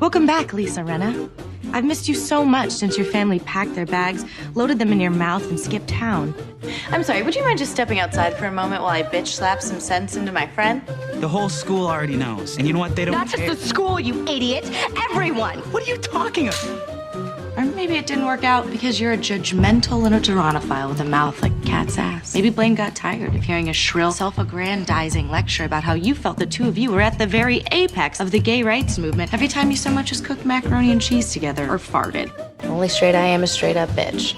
Welcome back, Lisa Renna. I've missed you so much since your family packed their bags, loaded them in your mouth, and skipped town. I'm sorry, would you mind just stepping outside for a moment while I bitch slap some sense into my friend? The whole school already knows. And you know what? They don't Not just care. the school, you idiot! Everyone! What are you talking about? Or maybe it didn't work out because you're a judgmental and a gerontopile with a mouth like a cat's ass. Maybe Blaine got tired of hearing a shrill, self-aggrandizing lecture about how you felt the two of you were at the very apex of the gay rights movement every time you so much as cooked macaroni and cheese together or farted. Only straight I am a straight up bitch.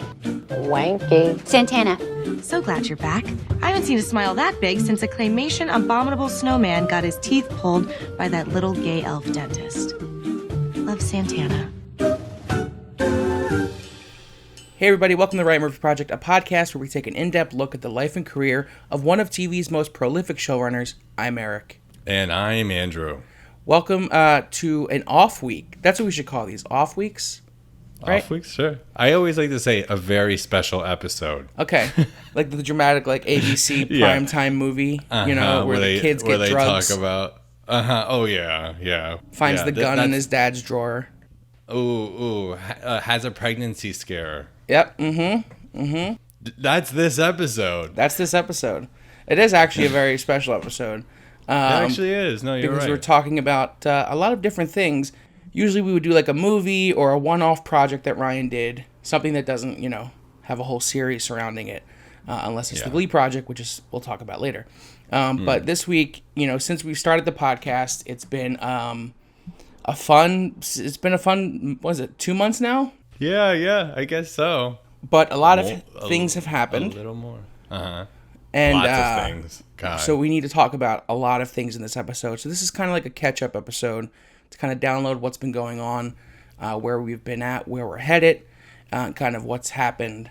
Wanky. Santana. So glad you're back. I haven't seen a smile that big since a claymation abominable snowman got his teeth pulled by that little gay elf dentist. Love, Santana. Hey everybody, welcome to the Right Murphy Project, a podcast where we take an in-depth look at the life and career of one of TV's most prolific showrunners. I'm Eric. And I'm Andrew. Welcome to an off week. That's what we should call these, off weeks. Right? Off weeks, sure. I always like to say a very special episode. Okay, like the dramatic like ABC Yeah. primetime movie, you know, where the kids get where they drugs. talk about, oh yeah. Finds Yeah, the gun in his dad's drawer. Has a pregnancy scare. Yep, That's this episode. that's this episode. It is actually a very special episode. It actually is. No, you're because right. we're talking about a lot of different things. Usually we would do like a movie or a one-off project that Ryan did, something that doesn't, you know, have a whole series surrounding it, unless it's the Glee project, which is we'll talk about later. But this week, you know, since we started the podcast, it's been a fun, what is it, 2 months now? Yeah, I guess so. But a lot of things have happened. A little more. And Lots of things. God. So we need to talk about a lot of things in this episode. So this is kind of like a catch-up episode to kind of download what's been going on, where we've been at, where we're headed, kind of what's happened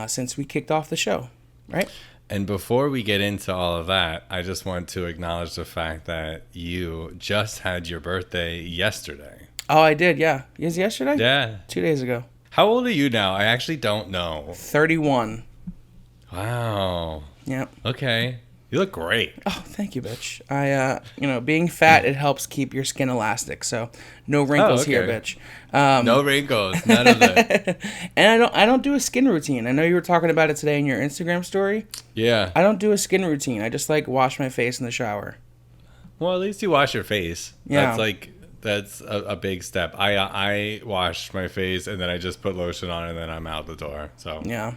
since we kicked off the show, right? And before we get into all of that, I just want to acknowledge the fact that you just had your birthday yesterday. Oh, I did, yeah. Is it yesterday? Yeah. 2 days ago. How old are you now? I actually don't know. 31. Wow. Yep. Okay. You look great. Oh, thank you, bitch. You know, being fat, it helps keep your skin elastic. So, no wrinkles here, bitch. No wrinkles. None of it. And I don't do a skin routine. I know you were talking about it today in your Instagram story. Yeah. I don't do a skin routine. I just like wash my face in the shower. Well, at least you wash your face. Yeah. That's a big step. I wash my face and then I just put lotion on and then I'm out the door. So Yeah.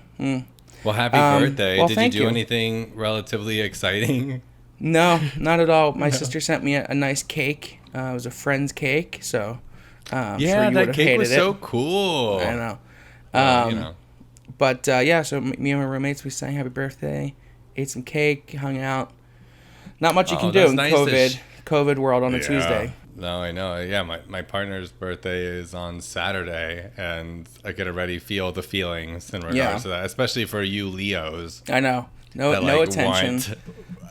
Well, happy birthday. well, Did thank you do you. anything relatively exciting? No, not at all. My sister sent me a nice cake. It was a friend's cake, so I'm sure you that would have cake hated was it. so cool. I know. Well, you know. But yeah, so me and my roommates, we sang happy birthday, ate some cake, hung out. Not much you can do that's in nice COVID world on a Yeah. Tuesday. No, I know. Yeah, my partner's birthday is on Saturday, and I could already feel the feelings in regards to that, especially for you Leos. I know. No attention.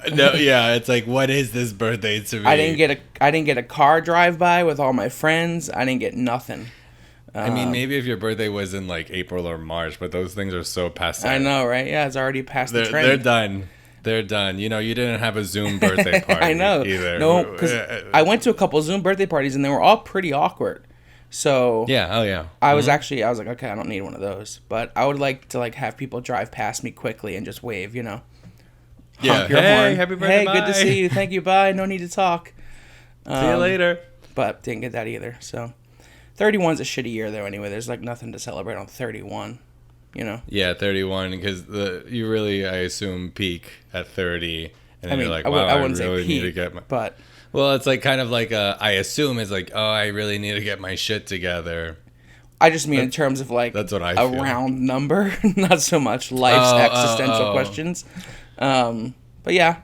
It's like, what is this birthday to me? I didn't get a car drive by with all my friends. I didn't get nothing. I mean, maybe if your birthday was in like April or March, but those things are so passé. I know, right? Yeah, it's already past the trend. They're done. They're done. You know, you didn't have a Zoom birthday party. I know. Either. No, because I went to a couple Zoom birthday parties and they were all pretty awkward. So yeah. Oh yeah. I was like, okay, I don't need one of those. But I would like to have people drive past me quickly and just wave, you know. Yeah. Honk your Hey, horn. happy birthday. Hey, bye. good to see you. Thank you. Bye. No need to talk. See you later. But didn't get that either. So 31's a shitty year though. Anyway, there's like nothing to celebrate on 31. You know. Yeah, 31, because you really, I assume, peak at 30, and then you're like, I wow, I wouldn't really say peak, need to get my... but Well, it's like kind of like I assume it's like, oh, I really need to get my shit together. I just mean in terms of like that's what I a feel. round number, not so much life's existential questions. But yeah.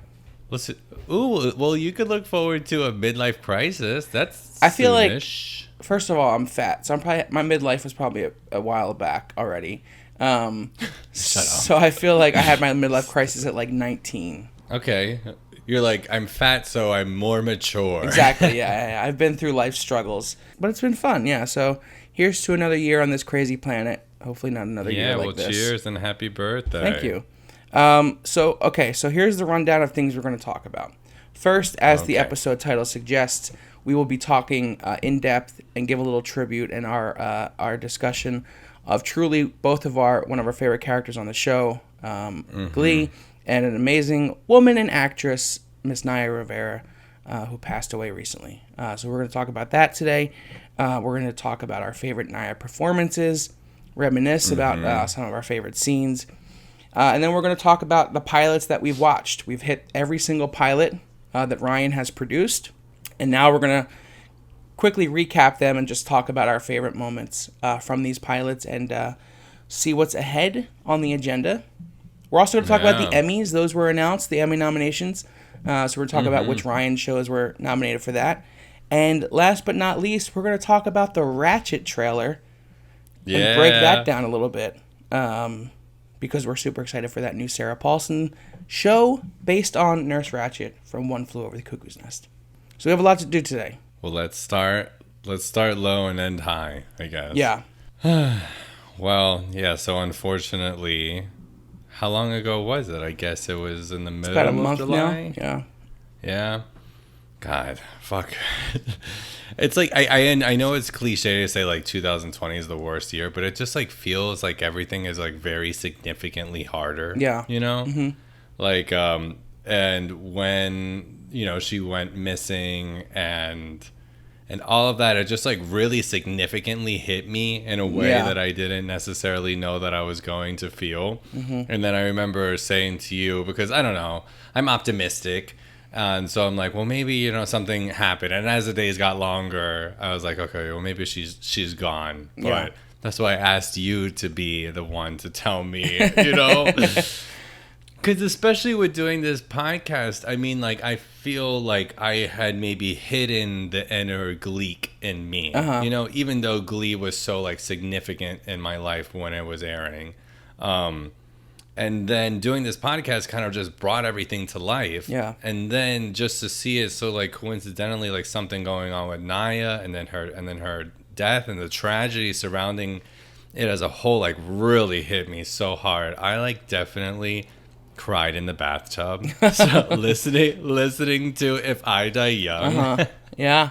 Listen, well, you could look forward to a midlife crisis. That's I feel soonish. like, first of all, I'm fat, so my midlife was probably a while back already. Shut up. So I feel like I had my midlife crisis at like 19. Okay. You're like, I'm fat, so I'm more mature. Exactly, yeah. I've been through life struggles. But it's been fun, yeah. So here's to another year on this crazy planet. Hopefully not another year like this. Cheers and happy birthday. Thank you. So here's the rundown of things we're going to talk about. First, as the episode title suggests, we will be talking in depth and give a little tribute in our discussion of truly both of one of our favorite characters on the show, Glee, and an amazing woman and actress, Miss Naya Rivera, who passed away recently. So we're going to talk about that today. We're going to talk about our favorite Naya performances, reminisce about some of our favorite scenes, and then we're going to talk about the pilots that we've watched. We've hit every single pilot that Ryan has produced, and now we're going to quickly recap them and just talk about our favorite moments from these pilots and see what's ahead on the agenda. We're also going to talk about the Emmys. Those were announced, the Emmy nominations. So we're going to talk about which Ryan shows were nominated for that. And last but not least, we're going to talk about the Ratched trailer and break that down a little bit. Because we're super excited for that new Sarah Paulson show based on Nurse Ratched from One Flew Over the Cuckoo's Nest. So we have a lot to do today. Well, let's start low and end high, I guess. Yeah. Well, yeah, so unfortunately, how long ago was it? I guess it was in the middle about a month of July. Now. Yeah. God, fuck. It's like I know it's cliche to say like 2020 is the worst year, but it just like feels like everything is like very significantly harder. Yeah. You know? Like and when, you know, she went missing and all of that, it just like really significantly hit me in a way that I didn't necessarily know that I was going to feel. And then I remember saying to you, because I don't know, I'm optimistic. And so I'm like, well, maybe, you know, something happened. And as the days got longer, I was like, okay, well, maybe she's gone. But that's why I asked you to be the one to tell me, you know? Because especially with doing this podcast, I mean, like, I feel like I had maybe hidden the inner Gleek in me. You know, even though Glee was so, like, significant in my life when it was airing. And then doing this podcast kind of just brought everything to life. Yeah. And then just to see it so, like, coincidentally, like, something going on with Naya and then her death and the tragedy surrounding it as a whole, like, really hit me so hard. I, like, definitely cried in the bathtub. So listening to If I Die Young. Yeah.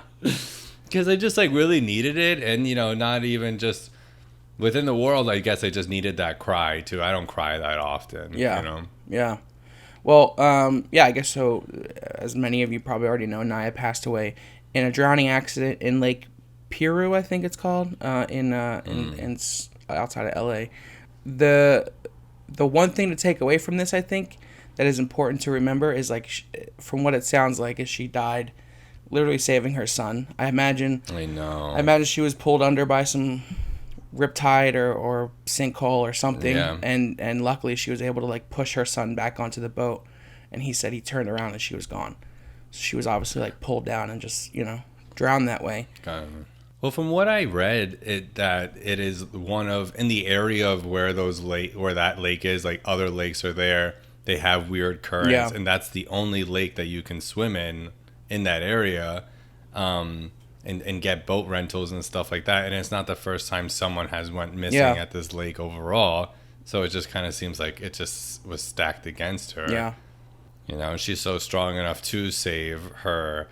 Because I just, like, really needed it. And, you know, not even just within the world, I guess I just needed that cry, too. I don't cry that often. Yeah. You know? Yeah. Well, yeah, I guess so. As many of you probably already know, Naya passed away in a drowning accident in Lake Piru, I think it's called, in outside of LA. The one thing to take away from this, I think, that is important to remember is, like, from what it sounds like, is she died literally saving her son. I imagine she was pulled under by some riptide or sinkhole or something, and luckily she was able to, like, push her son back onto the boat, and he said he turned around and she was gone. So she was obviously, like, pulled down and just, you know, drowned that way. Well, from what I read, it is one of, in the area of where that lake is, like, other lakes are there, they have weird currents, and that's the only lake that you can swim in that area, and get boat rentals and stuff like that. And it's not the first time someone has went missing at this lake overall. So it just kind of seems like it just was stacked against her. Yeah. You know, she's so strong enough to save her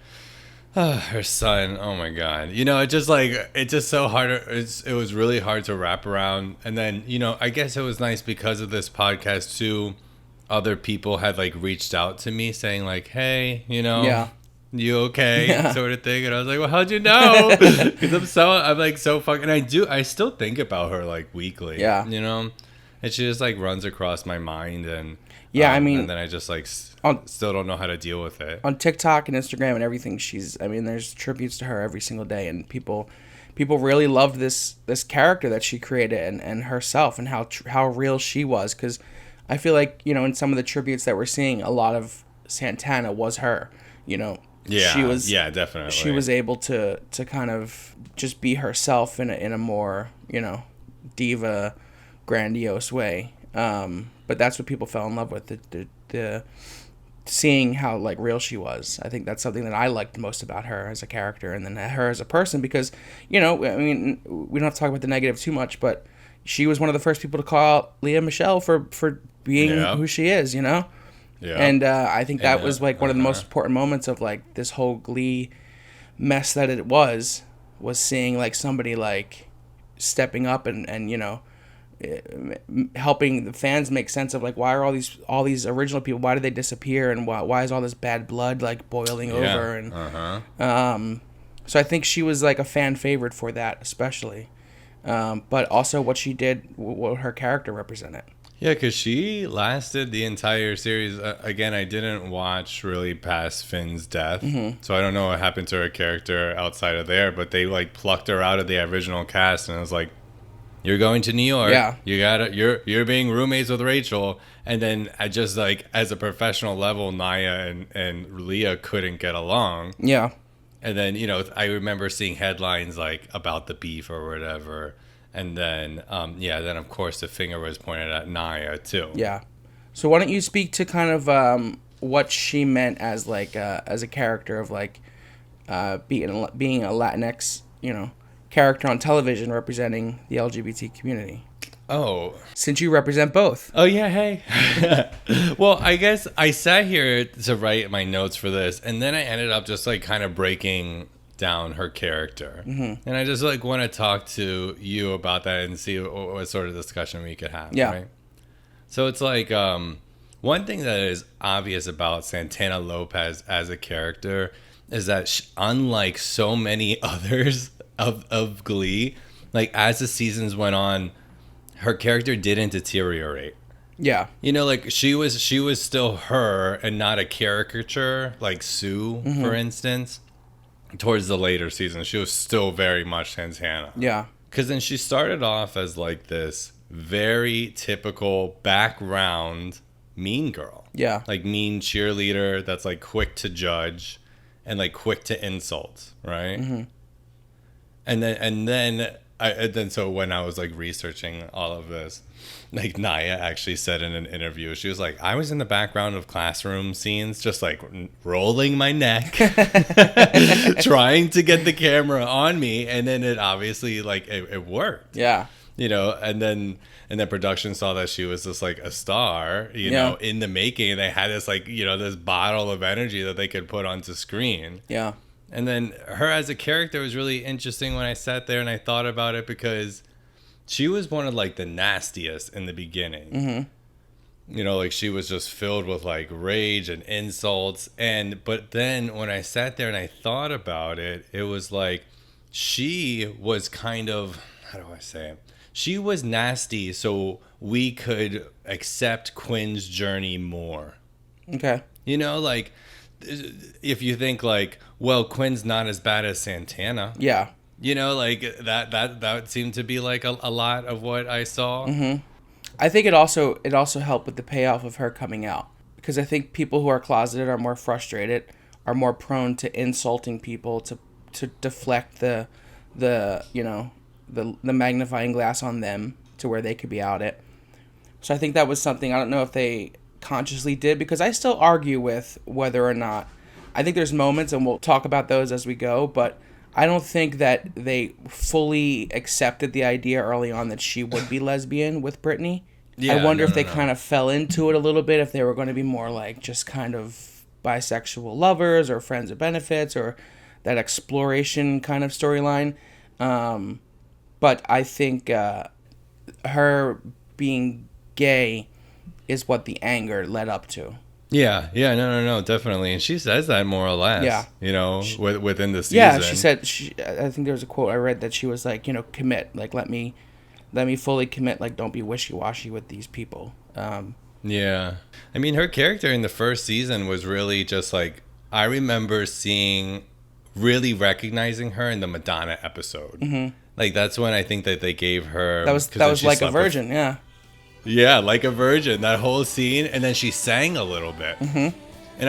son. Oh my God. You know, it's just so hard. It was really hard to wrap around. And then, you know, I guess it was nice because of this podcast too. Other people had, like, reached out to me saying, like, hey, you know, you okay? Sort of thing. And I was like, well, how'd you know? Because I'm like so fucking, I still think about her, like, weekly. Yeah. You know? And she just, like, runs across my mind, and I mean, and then I just, like, still don't know how to deal with it. On TikTok and Instagram and everything, there's tributes to her every single day, and people really loved this character that she created and herself and how real she was, because I feel like, you know, in some of the tributes that we're seeing, a lot of Santana was her, you know. Yeah, definitely. She was able to kind of just be herself in a more, you know, diva, grandiose way. But that's what people fell in love with, the seeing how, like, real she was. I think that's something that I liked most about her as a character, and then her as a person, because, you know, I mean, we don't have to talk about the negative too much, but she was one of the first people to call out Lea Michele for being who she is, you know? Yeah. And I think that was, like, one of the most important moments of, like, this whole Glee mess that it was seeing like somebody like stepping up and you know, helping the fans make sense of like, why are all these original people, why did they disappear, and why is all this bad blood like boiling over, and so I think she was like a fan favorite for that especially, but also what she did, what her character represented. Yeah, because she lasted the entire series. Again, I didn't watch really past Finn's death, so I don't know what happened to her character outside of there, but they like plucked her out of the original cast, and it was like, you're going to New York. Yeah. You're being roommates with Rachel. And then I just like, as a professional level, Naya and Leah couldn't get along. Yeah. And then, you know, I remember seeing headlines like about the beef or whatever. And then, then of course the finger was pointed at Naya too. Yeah. So why don't you speak to kind of what she meant as like as a character of like being a Latinx, you know, character on television representing the LGBT community. Oh. Since you represent both. Oh, yeah, hey. Well, I guess I sat here to write my notes for this, and then I ended up just like kind of breaking down her character. And I just like want to talk to you about that and see what sort of discussion we could have. Yeah. Right? So it's like one thing that is obvious about Santana Lopez as a character is that unlike so many others of Glee, like as the seasons went on, her character didn't deteriorate. Yeah. You know, like she was still her and not a caricature like Sue, for instance. Towards the later seasons, she was still very much Santana. Yeah. Because then she started off as like this very typical background mean girl. Yeah. Like mean cheerleader that's like quick to judge and like quick to insult, right? And then so when I was like researching all of this, like Naya actually said in an interview, she was like, I was in the background of classroom scenes, just like rolling my neck, trying to get the camera on me. And then it obviously like it worked. Yeah. You know, and then production saw that she was just like a star, you know, in the making. And they had this like, you know, this bottle of energy that they could put onto screen. Yeah. And then her as a character was really interesting when I sat there and I thought about it, because she was one of like the nastiest in the beginning. You know, like she was just filled with like rage and insults. But then when I sat there and I thought about it, it was like she was kind of, how do I say it? She was nasty so we could accept Quinn's journey more. Okay. You know, like if you think like, well, Quinn's not as bad as Santana. Yeah. You know, like that seemed to be like a lot of what I saw. I think it also helped with the payoff of her coming out, because I think people who are closeted are more frustrated, are more prone to insulting people, to deflect the you know, the magnifying glass on them to where they could be out it. So I think that was something, I don't know if they consciously did, because I still argue with whether or not, I think there's moments, and we'll talk about those as we go, but I don't think that they fully accepted the idea early on that she would be lesbian with Brittany. Yeah, I wonder if they kind of fell into it a little bit, if they were going to be more like just kind of bisexual lovers or friends with benefits or that exploration kind of storyline. But I think her being gay is what the anger led up to. Yeah, no, definitely. And she says that more or less, Yeah. you know, within the season. Yeah, she said, I think there was a quote I read that she was like, you know, commit, like, let me fully commit, like, don't be wishy-washy with these people. Yeah. I mean, her character in the first season was really just like, I remember really recognizing her in the Madonna episode. Like, that's when I think that they gave her... That was like a virgin, yeah. Yeah, like a virgin, that whole scene. And then she sang a little bit. And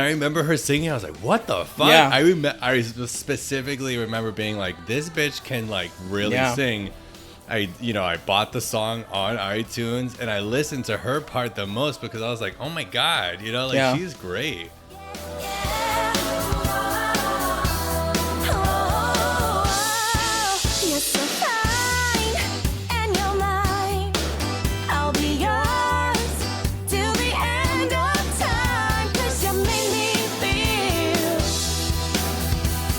I remember her singing. I was like, what the fuck? Yeah. I specifically remember being like, this bitch can like really sing. I bought the song on iTunes and I listened to her part the most because I was like, oh my God, you know, like she's great.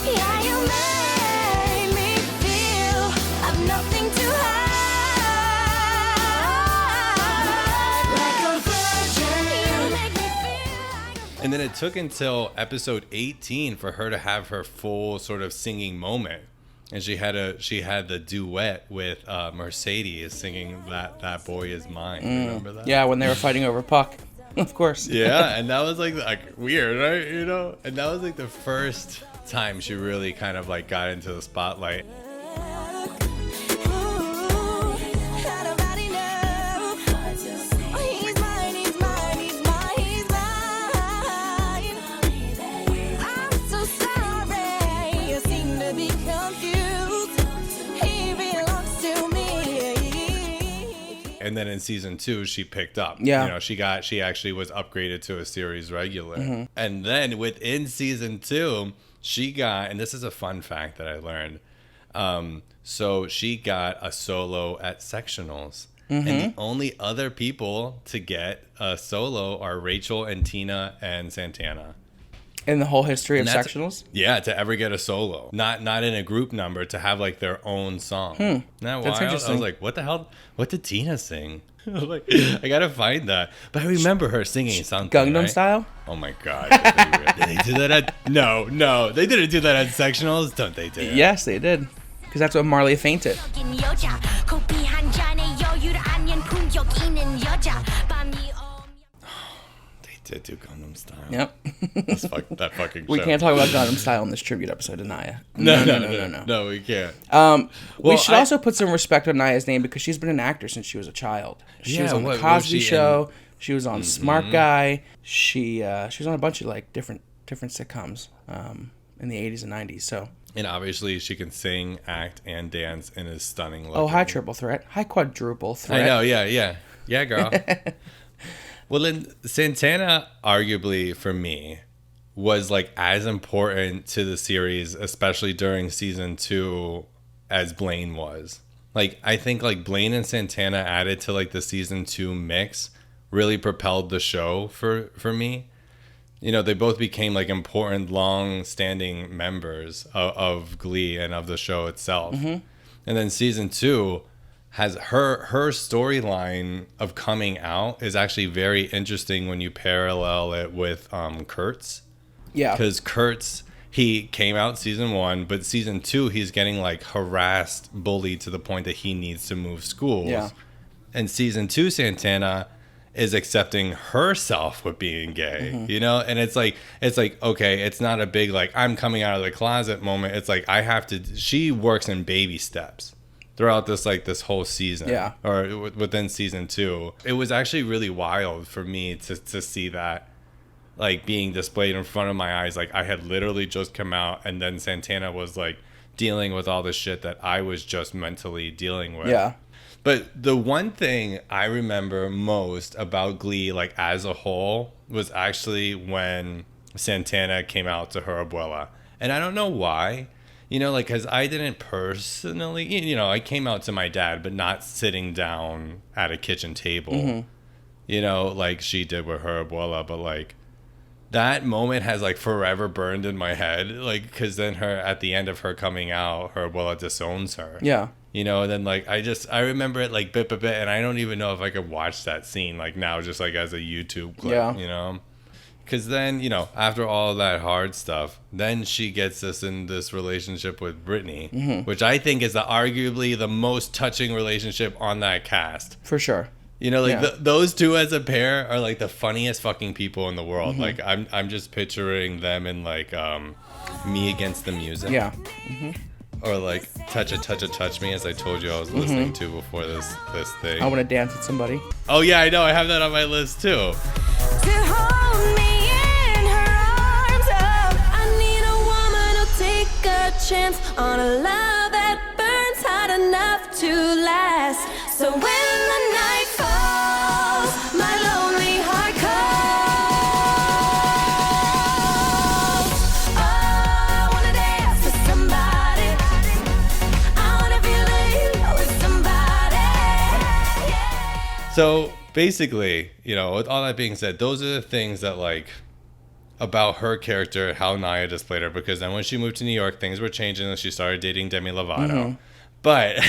Yeah, you made nothing to hide. Like a virgin, you make me feel like. And then it took until episode 18 for her to have her full sort of singing moment. And she had the duet with Mercedes singing that Boy Is Mine. Remember that? Yeah, when they were fighting over Puck. Of course. Yeah, and that was like weird, right? You know? And that was like the first time she really kind of like got into the spotlight. And then in season 2, she picked up. Yeah. You know, she actually was upgraded to a series regular. And then within season 2, she got, and this is a fun fact that I learned. So she got a solo at sectionals. And the only other people to get a solo are Rachel and Tina and Santana. In the whole history of And that's- sectionals? Yeah, to ever get a solo. Not in a group number, to have like their own song. Isn't that That's wild? I interesting. was like, what the hell? What did Tina sing? I was like, I gotta find that. But I remember her singing something. Gangnam right? Style? Oh my god. Did they do that at No, they didn't do that at sectionals. Don't they do it? Yes, they did. Because that's what Marley fainted. They did do Gangnam Style. Yep. That fucking We show. can't talk about Gangnam Style in this tribute episode to Naya. No, we can't. We Well, should also put some respect on Naya's name because she's been an actor since she was a child. She was Yeah, on what the was Cosby she Show. She was on Smart Guy. She was on a bunch of like different sitcoms in the 80s and 90s. So And obviously she can sing, act, and dance and is stunning looking. oh, hi triple threat, hi quadruple threat. I know, yeah, girl. Well, then Santana, arguably for me, was like as important to the series, especially during season 2, as Blaine was. Like, I think like Blaine and Santana added to like the season 2 mix really propelled the show for me. You know, they both became like important, long-standing members of Glee and of the show itself. And then season 2 has her storyline of coming out is actually very interesting when you parallel it with Kurt's. Yeah. Because Kurt's, he came out season 1, but season 2 he's getting like harassed, bullied to the point that he needs to move schools. Yeah. And season 2 Santana is accepting herself with being gay, you know? And it's like, okay, it's not a big like I'm coming out of the closet moment. It's like she works in baby steps throughout this whole season. Yeah. Or within season 2. It was actually really wild for me to see that like being displayed in front of my eyes. Like I had literally just come out, and then Santana was like dealing with all the shit that I was just mentally dealing with. Yeah. But the one thing I remember most about Glee, like as a whole, was actually when Santana came out to her abuela. And I don't know why, you know, like, because I didn't personally, you know, I came out to my dad, but not sitting down at a kitchen table, you know, like she did with her abuela. But like that moment has like forever burned in my head, like, because then at the end of her coming out, her abuela disowns her. Yeah. You know, and then like I remember it like bit by bit, and I don't even know if I could watch that scene like now, just like as a YouTube clip. Yeah. You know, because then, you know, after all that hard stuff, then she gets us in this relationship with Brittany, which I think is arguably the most touching relationship on that cast. For sure. You know, like Yeah. those two as a pair are like the funniest fucking people in the world. Like I'm just picturing them in like Me Against the Music. Yeah. Or like Touch Me, as I told you I was listening to before this thing. I want to dance with somebody. Oh yeah, I know. I have that on my list too. To hold me in her arms, oh, I need a woman who'll take a chance on a love that burns hot enough to last. So when the night falls, my lonely heart calls. Oh, I wanna dance with somebody. I wanna feel the heat with somebody. Yeah. So basically, you know, with all that being said, those are the things that like about her character, how Naya displayed her. Because then when she moved to New York, things were changing and she started dating Demi Lovato. But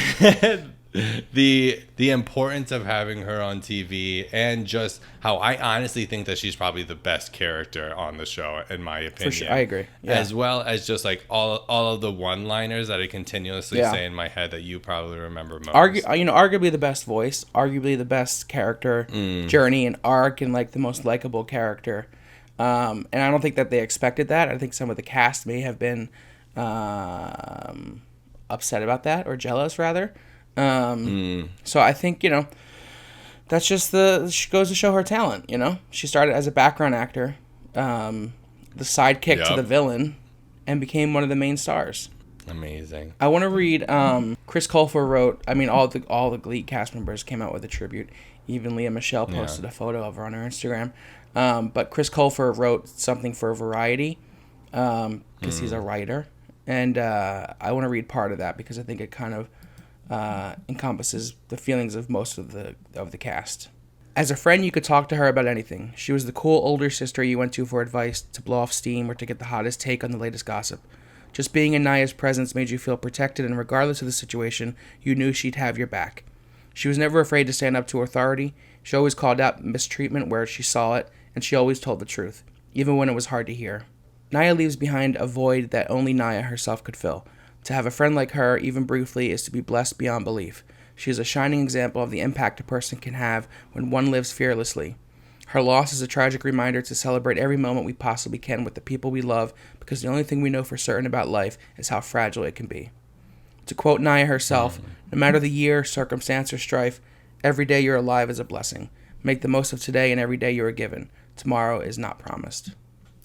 the importance of having her on TV and just how I honestly think that she's probably the best character on the show, in my opinion. For sure. I agree. Yeah. As well as just like all of the one-liners that I continuously say in my head that you probably remember most. Arguably the best voice, arguably the best character journey and arc, and like the most likable character. And I don't think that they expected that. I think some of the cast may have been upset about that, or jealous rather. So I think, that's just she goes to show her talent, She started as a background actor, the sidekick to the villain, and became one of the main stars. Amazing. I want to read, Chris Colfer wrote, all the Glee cast members came out with a tribute. Even Leah Michele posted a photo of her on her Instagram. But Chris Colfer wrote something for Variety, because he's a writer. And I want to read part of that because I think it kind of encompasses the feelings of most of the cast. As a friend, you could talk to her about anything. She was the cool older sister you went to for advice, to blow off steam, or to get the hottest take on the latest gossip. Just being in Naya's presence made you feel protected, and regardless of the situation, you knew she'd have your back. She was never afraid to stand up to authority. She always called out mistreatment where she saw it, and she always told the truth, even when it was hard to hear. Naya leaves behind a void that only Naya herself could fill. To have a friend like her, even briefly, is to be blessed beyond belief. She is a shining example of the impact a person can have when one lives fearlessly. Her loss is a tragic reminder to celebrate every moment we possibly can with the people we love, because the only thing we know for certain about life is how fragile it can be. To quote Naya herself, no matter the year, circumstance, or strife, every day you're alive is a blessing. Make the most of today and every day you are given. Tomorrow is not promised.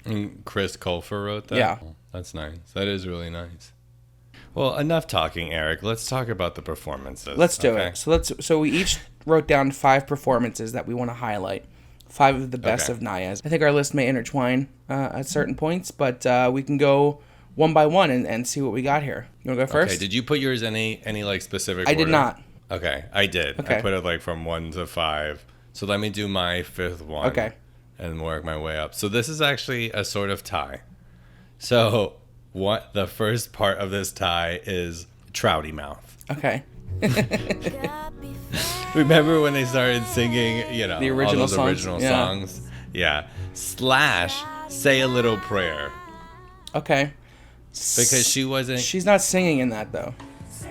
And Chris Colfer wrote that? Yeah. That's nice. That is really nice. Well, enough talking, Eric. Let's talk about the performances. Let's do it. So we each wrote down 5 performances that we want to highlight. 5 of the best of Naya's. I think our list may intertwine at certain points, but we can go one by one and see what we got here. You want to go first? Okay. Did you put yours any like specific I order? did not. Okay, I did. Okay. I put it like from 1 to 5. So let me do my 5th one. Okay. And work my way up. So this is actually a sort of tie. So what the first part of this tie is Trouty Mouth. Okay. Remember when they started singing, the original all those original songs? Yeah. / Say a Little Prayer. Okay. Because she's not singing in that though.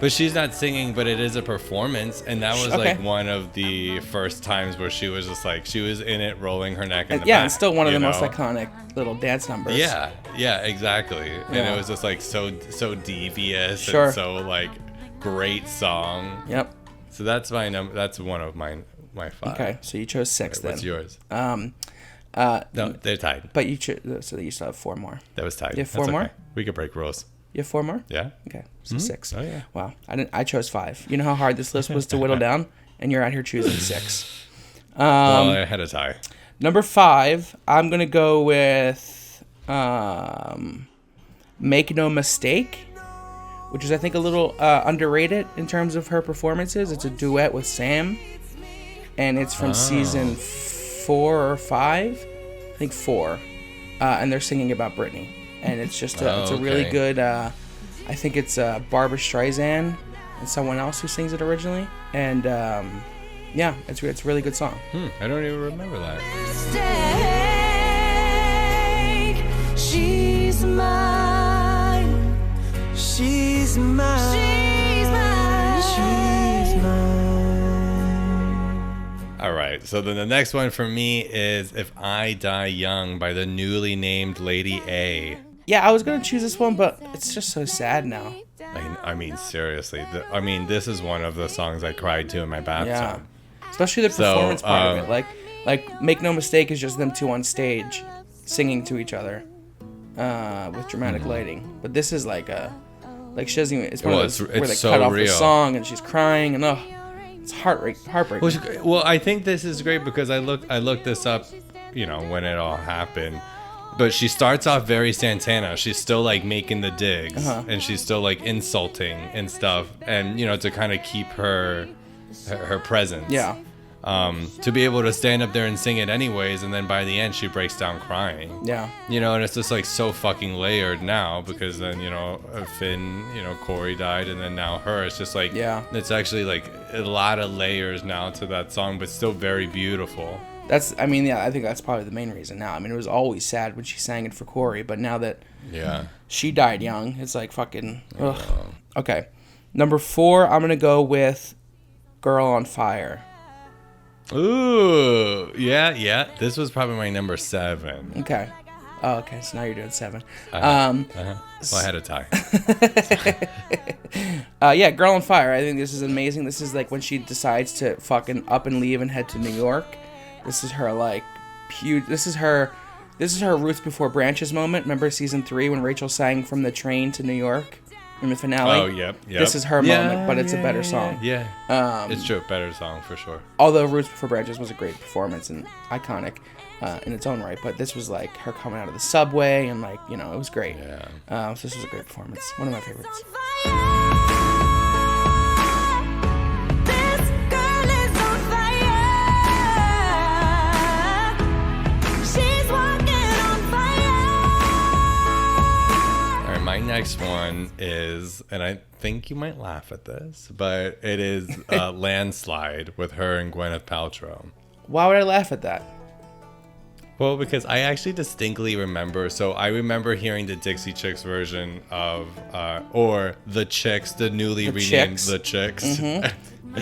But she's not singing, but it is a performance, and that was like one of the first times where she was just like, she was in it, rolling her neck in the back. Yeah, it's still one of the most iconic little dance numbers. Yeah, exactly. And it was just like so devious and so like great song. Yep. So that's my number. That's one of my 5. Okay, so you chose 6 then. What's yours? No, they're tied. But so you still have 4 more. That was tied. You have 4 more? Okay. We could break rules. You have 4 more? Yeah. Okay, so 6. Oh yeah. Wow, I chose 5. You know how hard this list was to whittle down, and you're out here choosing 6. Well, I had a tie. Number 5, I'm gonna go with "Make No Mistake," which is I think a little underrated in terms of her performances. It's a duet with Sam, and it's from season 4 or 5, I think 4, and they're singing about Britney. And it's just it's a really good, I think it's Barbra Streisand and someone else who sings it originally. And it's a really good song. I don't even remember that. She's mine. She's mine. She's mine. She's mine. All right, so then the next one for me is "If I Die Young" by the newly named Lady A. Yeah, I was going to choose this one, but it's just so sad now. I mean, seriously. This is one of the songs I cried to in my bathtub. Yeah. Especially the performance part of it. Like, Make No Mistake is just them two on stage singing to each other with dramatic lighting. But this is like she doesn't even, it's one of those where they cut off the song and she's crying and it's heartbreaking. Well, I think this is great because I looked this up, when it all happened. But she starts off very Santana. She's still like making the digs and she's still like insulting and stuff, and to kind of keep her presence. Yeah. to be able to stand up there and sing it anyways, and then by the end she breaks down crying. Yeah. You know, and it's just like so fucking layered now, because then, you know, Finn, you know, Corey died, and then now her. It's just like, it's actually like a lot of layers now to that song, but still very beautiful. I think that's probably the main reason now. I mean, it was always sad when she sang it for Corey, but now that she died young, it's like fucking, ugh. Okay. Number 4, I'm going to go with Girl on Fire. Ooh, yeah. This was probably my number 7. Okay. Oh, okay. So now you're doing 7. Well, I had a tie. Yeah, Girl on Fire. I think this is amazing. This is like when she decides to fucking up and leave and head to New York. This is her like This is her Roots Before Branches moment. Remember season 3 when Rachel sang From the Train to New York in the finale? Oh, yep. This is her moment, but it's a better song. Yeah. It's true, better song for sure. Although Roots Before Branches was a great performance and iconic in its own right, but this was like her coming out of the subway and like, you know, it was great. Yeah. So this was a great performance. One of my favorites. My next one is, and I think you might laugh at this, but it is Landslide with her and Gwyneth Paltrow. Why would I laugh at that? Well, because I actually distinctly remember, so I remember hearing the Dixie Chicks version of, or The Chicks, the newly renamed The Chicks. Mm-hmm.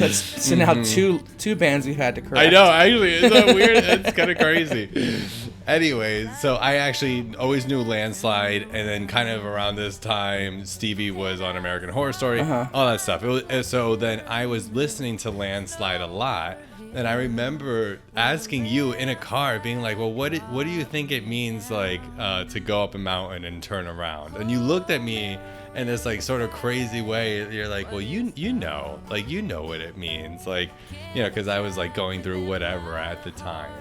So now two bands we've had to correct. I know, actually, it's so weird. It's kind of crazy. Anyways, so I actually always knew Landslide, and then kind of around this time, Stevie was on American Horror Story, all that stuff. So then I was listening to Landslide a lot, and I remember asking you in a car, being like, well, what do you think it means, like, to go up a mountain and turn around? And you looked at me in this, like, sort of crazy way. You're like, well, you know what it means. Like, you know, because I was, like, going through whatever at the time.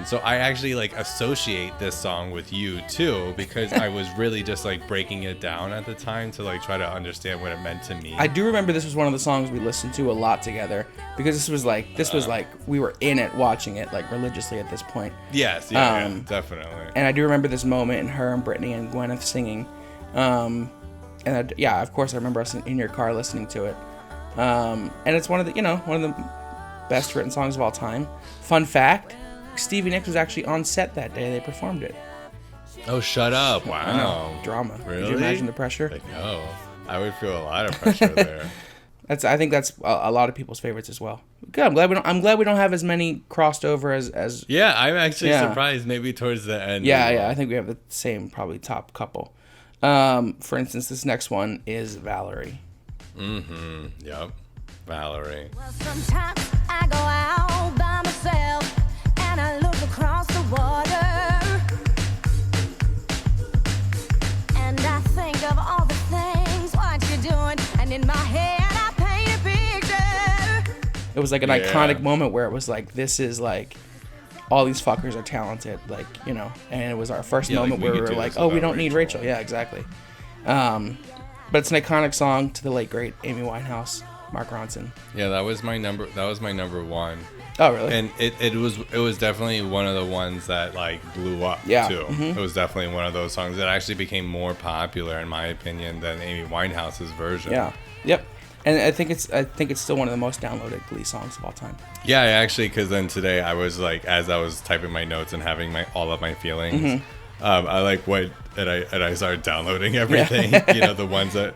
So I actually like associate this song with you too, because I was really just like breaking it down at the time to like try to understand what it meant to me. I do remember this was one of the songs we listened to a lot together, because this was like we were in it, watching it like religiously at this point. Yes, yeah, definitely. And I do remember this moment in her and Brittany and Gwyneth singing, and of course I remember us in your car listening to it. And it's one of the best written songs of all time. Fun fact. Stevie Nicks was actually on set that day they performed it. Oh, shut up. Wow. Drama. Really? Could you imagine the pressure? Like, no. I would feel a lot of pressure there. I think that's a lot of people's favorites as well. Good. I'm glad we don't have as many crossed over as Yeah, I'm actually surprised maybe towards the end. Yeah, I think we have the same probably top couple. For instance, this next one is Valerie. Mm-hmm. Yep. Valerie. Well, sometimes I go out by myself and I look across the water, and I think of all the things what you're doing, and in my head I paint a picture. It was like an iconic moment where it was like, this is like, all these fuckers are talented, like, you know, and it was our first moment where we were like, oh, we don't need Rachel. Yeah, exactly. But it's an iconic song to the late great Amy Winehouse, Mark Ronson. Yeah, that was my number 1. Oh, really? And it was definitely one of the ones that like blew up too. Mm-hmm. It was definitely one of those songs that actually became more popular in my opinion than Amy Winehouse's version. Yeah. Yep. And I think it's still one of the most downloaded Glee songs of all time. Yeah, actually, because then today I was like, as I was typing my notes and having all of my feelings, I like went and I started downloading everything. You know, the ones that.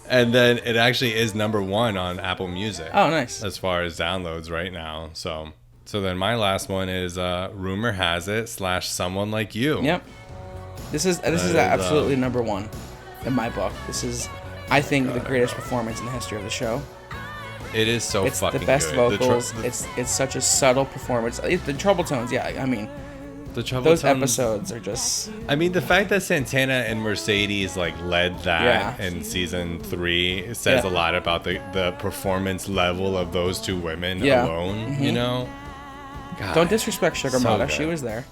And then it actually is number 1 on Apple Music. Oh, nice. As far as downloads right now. So then my last one is Rumor Has It / Someone Like You. Yep. This is absolutely number 1 in my book. This is, I think, the greatest performance in the history of the show. It is so fucking good. It's the best vocals. It's such a subtle performance. The treble tones, yeah. I mean, those episodes are just. I mean, the fact that Santana and Mercedes like led that in season 3 says a lot about the performance level of those two women alone. You know, God, don't disrespect Sugar Mama. She was there.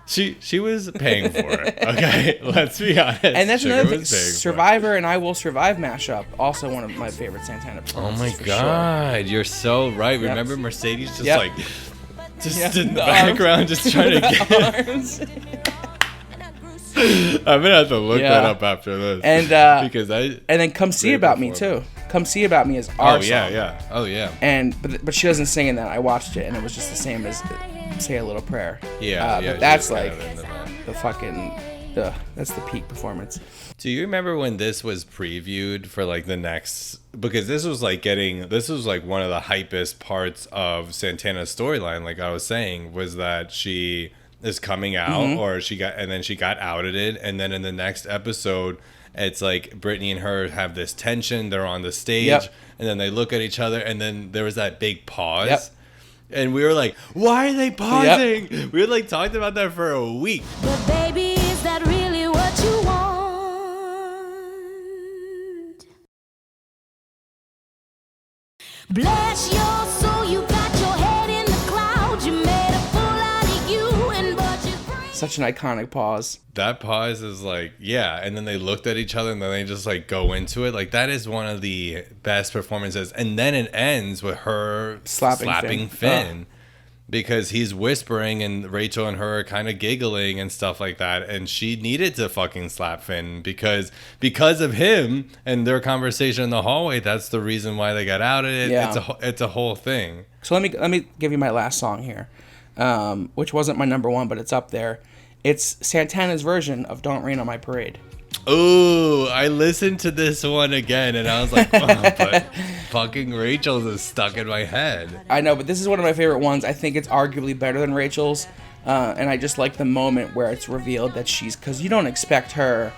She was paying for it. Okay, let's be honest. And that's Sugar another thing. was paying for it. Survivor and I Will Survive mashup, also one of my favorite Santana Oh performances. my for sure. God, you're so right. Yep. Remember Mercedes just Yep. like Yeah, in the the background, just trying to get. arms. I'm gonna have to look Yeah. that up after this. And because I. And then Come See Great About Me performance. too. Come See About Me is our Oh yeah, song. yeah. Oh yeah. And but she doesn't sing in that. I watched it and it was just the same as Say a Little Prayer. Yeah, yeah. But that's she was like kind of into that. the fucking that's the peak performance. Do you remember when this was previewed for like the next? Because this was like one of the hypest parts of Santana's storyline. Like I was saying, was that she is coming out, or she got outed, and then in the next episode, it's like Brittany and her have this tension. They're on the stage, Yep. and then they look at each other, and then there was that big pause. Yep. And we were like, why are they pausing? We had like talked about that for a week. But baby, is that really what you want? Bless your soul, you got your head in the clouds. You made a fool out of you and bought your brain. Such an iconic pause. That pause is like, yeah, and then they looked at each other and then they just like go into it. Like that is one of the best performances. And then it ends with her slapping Finn. Because he's whispering and Rachel and her are kind of giggling and stuff like that. And she needed to fucking slap Finn because of him and their conversation in the hallway. That's the reason why they got out of it. Yeah. It's a whole thing. So let me give you my last song here, which wasn't my number one, but it's up there. It's Santana's version of Don't Rain on My Parade. Oh, I listened to this one again and I was like, oh, but fucking Rachel's is stuck in my head. I know, but this is one of my favorite ones. I think it's arguably better than Rachel's. And I just like the moment where it's revealed that because you don't expect her,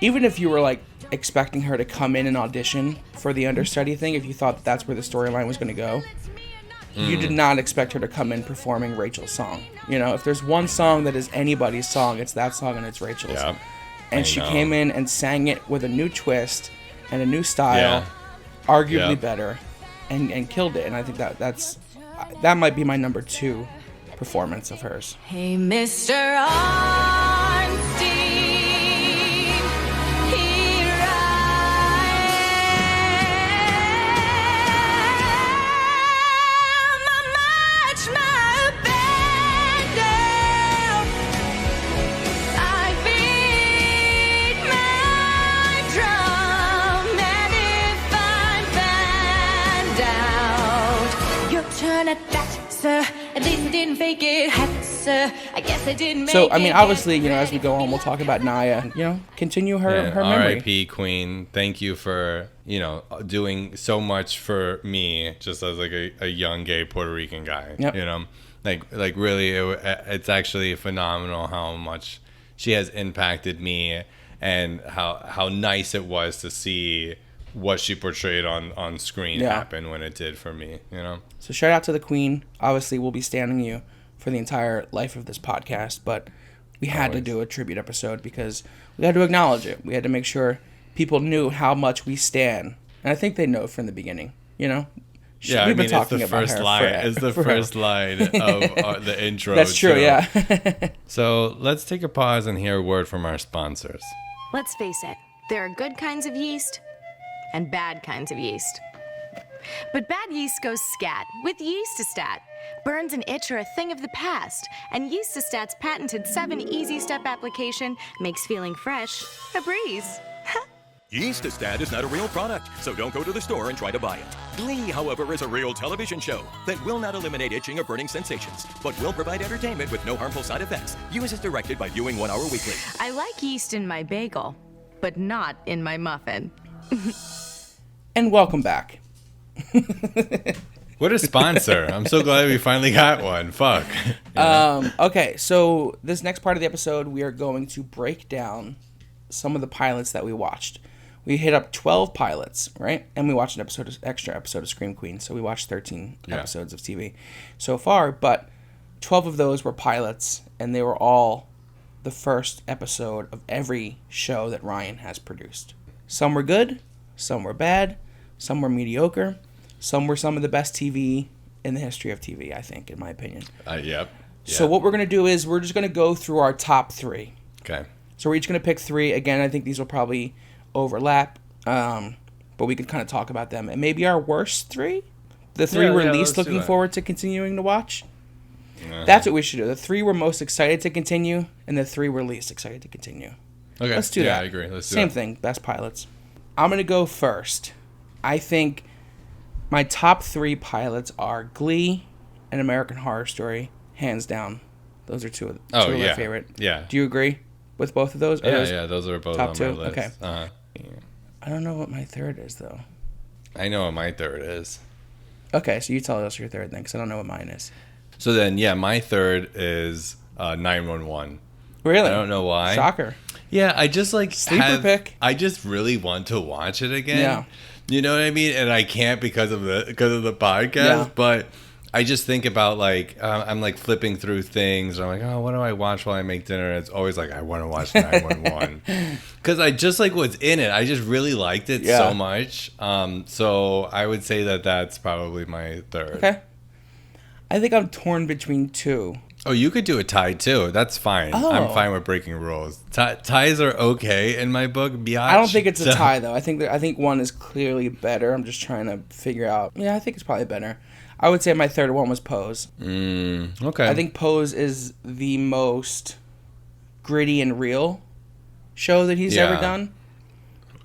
even if you were like expecting her to come in and audition for the understudy thing, if you thought that that's where the storyline was going to go, you did not expect her to come in performing Rachel's song. You know, if there's one song that is anybody's song, it's that song and it's Rachel's. Yeah. And she came in and sang it with a new twist and a new style, arguably better, and killed it. And I think that might be my number 2 performance of hers. Hey, Mr. Arnstein, here I am. I march my band down. I beat my drum, and if I'm found out, your turn at that, sir. At least I didn't fake it, sir. I guess I didn't make So, I mean, it, obviously, you know, as we go on, we'll talk about Naya. You know, continue her memory. R.I.P. Queen. Thank you for, you know, doing so much for me just as like a young gay Puerto Rican guy. Yep. You know, like really, it's actually phenomenal how much she has impacted me and how nice it was to see what she portrayed on screen happen when it did for me, you know? So shout out to the Queen. Obviously, we'll be standing you for the entire life of this podcast, but we had to do a tribute episode because we had to acknowledge it. We had to make sure people knew how much we stan. And I think they know from the beginning, you know? Yeah, We've been it's talking the about first her line. forever. It's the first line of the intro. That's true, too. yeah. So let's take a pause and hear a word from our sponsors. Let's face it, there are good kinds of yeast and bad kinds of yeast. But bad yeast goes scat with Yeastastat. Burns and itch are a thing of the past, and Yeastastat's patented 7 easy step application makes feeling fresh a breeze. Yeastastat is not a real product, so don't go to the store and try to buy it. Glee, however, is a real television show that will not eliminate itching or burning sensations, but will provide entertainment with no harmful side effects. Use as directed by viewing 1 hour weekly. I like yeast in my bagel, but not in my muffin. And welcome back. What a sponsor. I'm so glad we finally got one. Fuck. Okay, so this next part of the episode, we are going to break down some of the pilots that we watched. We hit up 12 pilots, right? And we watched an extra episode of Scream Queen, so we watched 13 episodes of TV so far, but 12 of those were pilots, and they were all the first episode of every show that Ryan has produced. Some were good, some were bad, some were mediocre, some were some of the best TV in the history of TV, I think, in my opinion. Yep. So what we're going to do is we're just going to go through our top 3. Okay. So we're each going to pick 3. Again, I think these will probably overlap, but we could kind of talk about them. And maybe our worst 3? The 3 we're least looking forward to continuing to watch? That's what we should do. The 3 we're most excited to continue, and the 3 we're least excited to continue. Okay. Let's do that. Yeah, I agree. Let's do Same that. thing. Best pilots. I'm going to go first. I think my top 3 pilots are Glee and American Horror Story. Hands down. Those are two of my favorite. Yeah. Do you agree with both of those? Yeah, those are both top on 2? my list. Okay. Yeah. I don't know what my third is, though. I know what my third is. Okay, so you tell us your third then, because I don't know what mine is. So then, my third is 911. Really? I don't know why. Shocker. Yeah, I just Sleeper pick. I just really want to watch it again. Yeah. You know what I mean? And I can't because of the podcast. Yeah. But I just think about I'm flipping through things. I'm like, oh, what do I watch while I make dinner? And it's always like, I want to watch 911 because I just like what's in it. I just really liked it so much. So I would say that's probably my third. Okay. I think I'm torn between 2. Oh, you could do a tie too. That's fine. Oh. I'm fine with breaking rules. Ties are okay in my book. Biatch. I don't think it's a tie though. I think one is clearly better. I'm just trying to figure out. Yeah, I think it's probably better. I would say my third one was Pose. Okay. I think Pose is the most gritty and real show that he's ever done.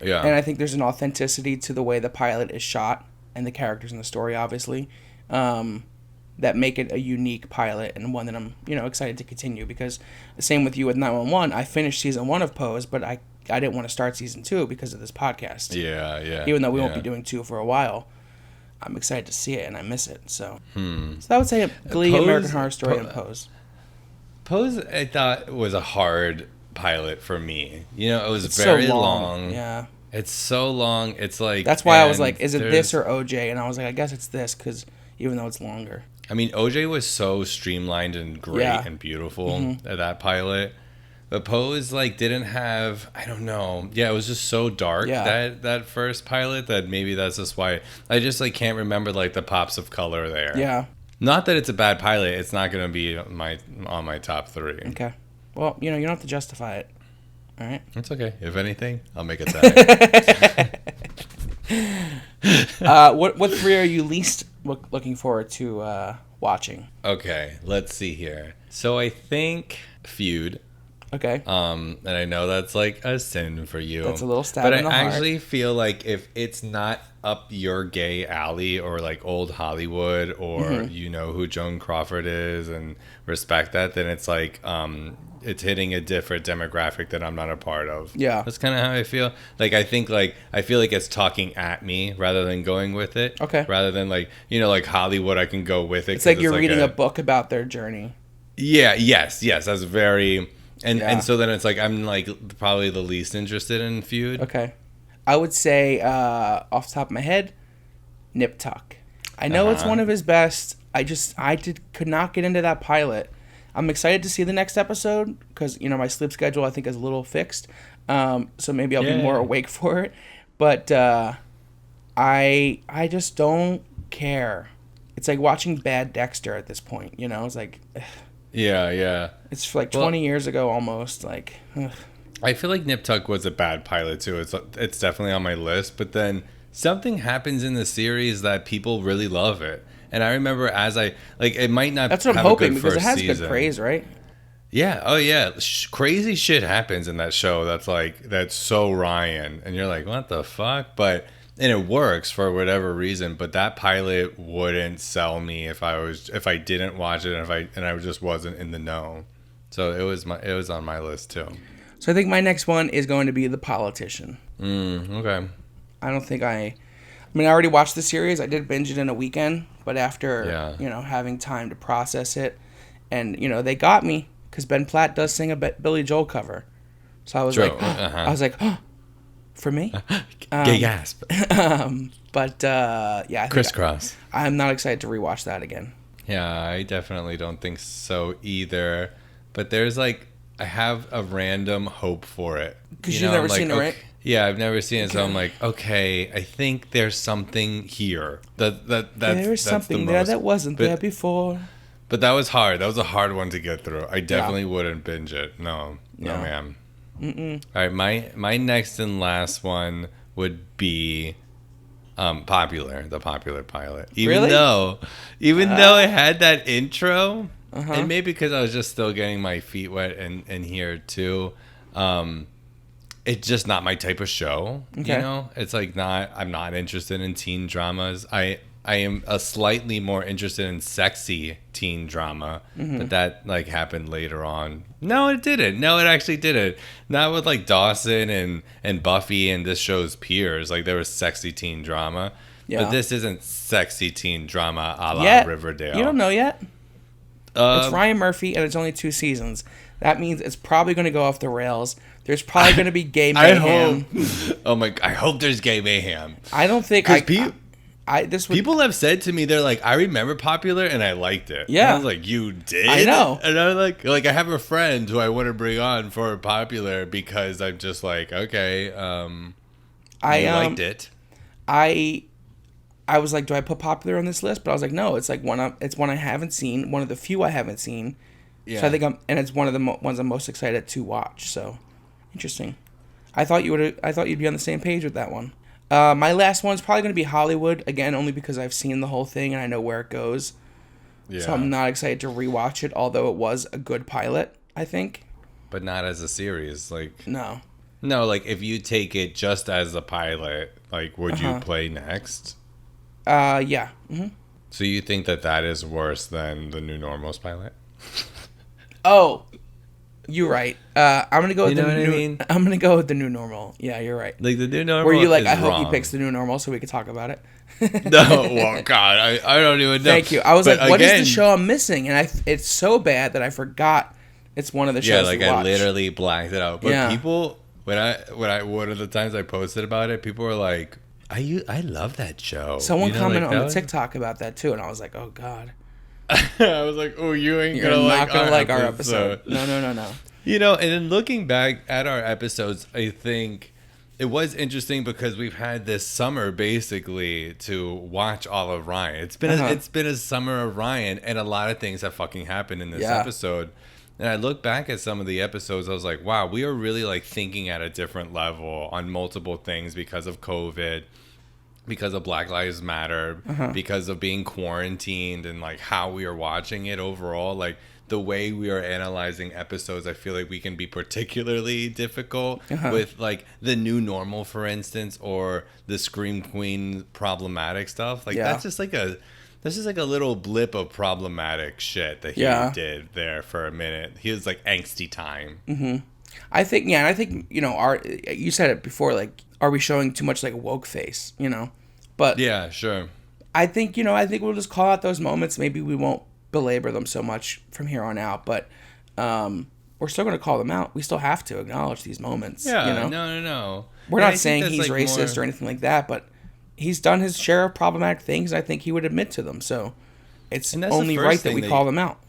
Yeah. And I think there's an authenticity to the way the pilot is shot and the characters in the story, obviously, that make it a unique pilot and one that I'm, excited to continue. Because the same with you with 911, I finished season 1 of Pose, but I didn't want to start season 2 because of this podcast. Yeah. Even though we won't be doing 2 for a while, I'm excited to see it and I miss it. So I would say Glee, Pose, American Horror Story, and Pose. Pose, I thought was a hard pilot for me. It was It's very so long. Yeah. It's so long. It's like That's why I was like, is it this or OJ? And I was like, I guess it's this because even though it's longer. I mean, OJ was so streamlined and great and beautiful at that pilot. But Pose didn't have, I don't know. Yeah, it was just so dark that first pilot that maybe that's just why I just can't remember the pops of color there. Yeah. Not that it's a bad pilot. It's not going to be on my top 3. Okay. Well, you don't have to justify it. All right. It's okay. If anything, I'll make it that. What 3 are you least looking forward to watching? Okay, let's see here. So I think Feud. Okay. And I know that's a sin for you. That's a little stab but in the I heart. actually feel like if it's not up your gay alley or old Hollywood or you know who Joan Crawford is and respect that, then it's it's hitting a different demographic that I'm not a part of. Yeah. That's kind of how I feel. I think I feel like it's talking at me rather than going with it. Okay. Rather than Hollywood, I can go with it. It's like you're reading a book about their journey. Yeah. Yes. That's very. And so then it's I'm probably the least interested in Feud. Okay. I would say off the top of my head, Nip Tuck. I know it's one of his best. Could not get into that pilot. I'm excited to see the next episode because my sleep schedule I think is a little fixed. So maybe I'll be more awake for it. But I just don't care. It's like watching Bad Dexter at this point. It's like. Ugh. Yeah. It's 20 years ago almost. Ugh. I feel like Nip Tuck was a bad pilot too. It's definitely on my list, but then something happens in the series that people really love it. And I remember it might not. That's what I'm hoping because it has good praise, right? Yeah. Oh yeah. Crazy shit happens in that show. That's so Ryan, and you're like, what the fuck? And it works for whatever reason, but that pilot wouldn't sell me if I didn't watch it and I just wasn't in the know. So it was on my list too. So I think my next one is going to be The Politician. Okay. I don't think I already watched the series. I did binge it in a weekend, but after having time to process it, and they got me because Ben Platt does sing a Billy Joel cover. So I was oh, for me, gay gasp. But I think Crisscross. I'm not excited to rewatch that again. Yeah, I definitely don't think so either. But there's I have a random hope for it. Because you've never seen it, right? Yeah, I've never seen it, so I'm like, okay, I think there's something here. There's something there that wasn't there before. But that was hard. That was a hard one to get through. I definitely wouldn't binge it. No, ma'am. All right, my next and last one would be the popular pilot. Even though it had that intro, and maybe because I was just still getting my feet wet and here too, it's just not my type of show. Okay. You know, it's like I'm not interested in teen dramas. I am slightly more interested in sexy teen drama, but that like happened later on. No, it didn't. No, it actually didn't. Not with like Dawson and Buffy and this show's peers. Like there was sexy teen drama, but this isn't sexy teen drama a la Riverdale. You don't know yet. It's Ryan Murphy and it's only 2 seasons. That means it's probably going to go off the rails. There's probably going to be gay mayhem. I hope there's gay mayhem. I don't think people have said to me, they're like, I remember Popular and I liked it. Yeah. And I was like, you did? I know. And I was like I have a friend who I want to bring on for Popular because I'm just like, okay, I liked it. I was like, do I put Popular on this list? But I was like, no, it's like one I haven't seen, one of the few I haven't seen. Yeah. So I think it's one of the ones I'm most excited to watch. So interesting. I thought you'd be on the same page with that one. My last one's probably going to be Hollywood, again, only because I've seen the whole thing and I know where it goes. Yeah. So I'm not excited to rewatch it, although it was a good pilot, I think. But not as a series, like... No, like, if you take it just as a pilot, like, would you play next? Yeah. Mm-hmm. So you think that is worse than the New Normal's pilot? Oh, you're right. I'm gonna go with I'm gonna go with the New Normal. Yeah, you're right. Like the New Normal. Were you like, is I hope wrong. he picks the New Normal so we could talk about it? No, well, God, I don't even know. Thank you. I was what is the show I'm missing? And it's so bad that I forgot it's one of the shows. Yeah, like I literally blanked it out. But people, when I one of the times I posted about it, people were like, I love that show. Someone commented on the TikTok about that too, and I was like, oh God. I was like, oh, you're not gonna like our episode. No. You know, and then looking back at our episodes, I think it was interesting because we've had this summer basically to watch all of Ryan. It's been a summer of Ryan, and a lot of things have fucking happened in this episode. And I look back at some of the episodes, I was like, wow, we are really like thinking at a different level on multiple things because of COVID, because of Black Lives Matter, because of being quarantined, and like how we are watching it overall. Like the way we are analyzing episodes, I feel like we can be particularly difficult with like the New Normal, for instance, or the Scream Queen problematic stuff. Like that's just like a little blip of problematic shit that he did there for a minute. He was like angsty time. Mm-hmm. I think, and I think, you know, you said it before, like, are we showing too much like a woke face, you know? But yeah, sure. I think we'll just call out those moments. Maybe we won't belabor them so much from here on out, but we're still going to call them out. We still have to acknowledge these moments. Yeah, you know? No. We're not saying he's like racist or anything like that, but he's done his share of problematic things. I think he would admit to them. So it's only right that we call them out.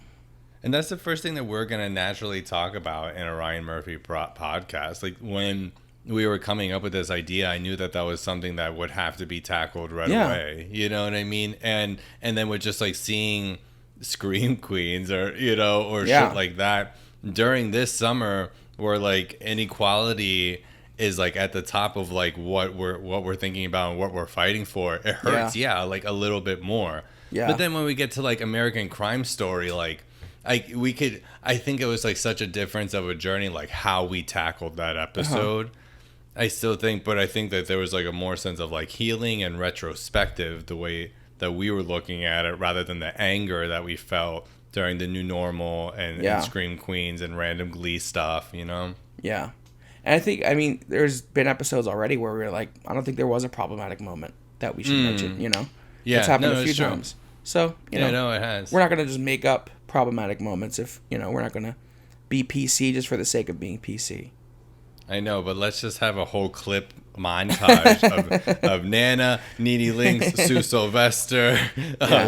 And that's the first thing that we're going to naturally talk about in a Ryan Murphy podcast. Like when we were coming up with this idea, I knew that was something that would have to be tackled right away. You know what I mean? And then with just like seeing Scream Queens or, you know, or shit like that during this summer where like inequality is like at the top of like what we're thinking about and what we're fighting for. It hurts, like a little bit more. Yeah. But then when we get to like American Crime Story, like I think it was like such a difference of a journey, like how we tackled that episode. I still think, but I think that there was like a more sense of like healing and retrospective the way that we were looking at it rather than the anger that we felt during the New Normal and Scream Queens and random Glee stuff, you know? Yeah. And I think, I mean, there's been episodes already where we were like, I don't think there was a problematic moment that we should mention, you know? Yeah. It's happened a few times. So, you know, no, it has. We're not going to just make up problematic moments if, you know, we're not going to be PC just for the sake of being PC. I know, but let's just have a whole clip montage of Nana, Nene Lynx, Sue Sylvester,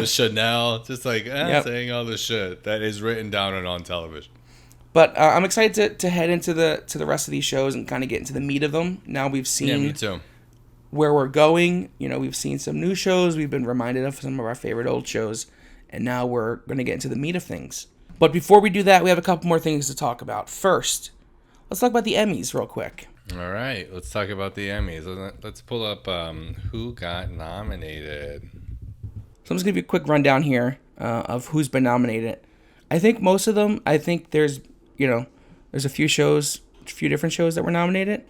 Chanel, just like saying all the shit that is written down and on television. But I'm excited to head into the rest of these shows and kind of get into the meat of them. Now we've seen me too. Where we're going. You know, we've seen some new shows. We've been reminded of some of our favorite old shows. And now we're going to get into the meat of things. But before we do that, we have a couple more things to talk about. First, let's talk about the Emmys real quick. All right, let's talk about the Emmys. Let's pull up who got nominated. So I'm just going to give you a quick rundown here of who's been nominated. I think most of them, there's a few different shows that were nominated.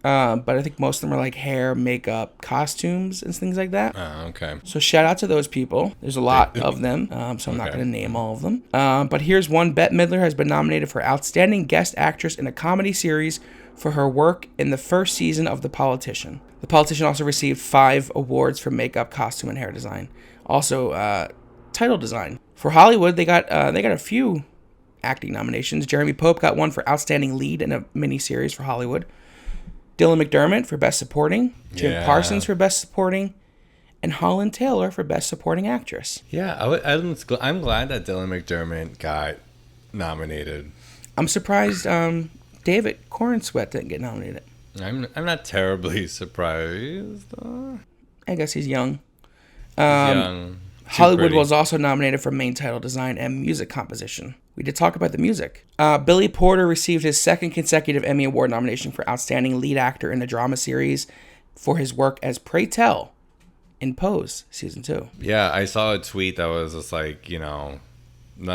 But I think most of them are like hair, makeup, costumes, and things like that. Oh, okay. So shout out to those people. There's a lot of them, so I'm not going to name all of them. But here's one. Bette Midler has been nominated for Outstanding Guest Actress in a Comedy Series for her work in the first season of The Politician. The Politician also received 5 awards for makeup, costume, and hair design. Also, title design. For Hollywood, they got a few acting nominations. Jeremy Pope got one for Outstanding Lead in a miniseries for Hollywood. Dylan McDermott for Best Supporting, Jim Parsons for Best Supporting, and Holland Taylor for Best Supporting Actress. Yeah, I'm glad that Dylan McDermott got nominated. I'm surprised David Corenswet didn't get nominated. I'm not terribly surprised. I guess he's young. He's young. Hollywood was also nominated for Main Title Design and Music Composition. We did talk about the music. Billy Porter received his second consecutive Emmy Award nomination for Outstanding Lead Actor in a Drama Series for his work as Pray Tell in Pose, Season 2. Yeah, I saw a tweet that was just like, none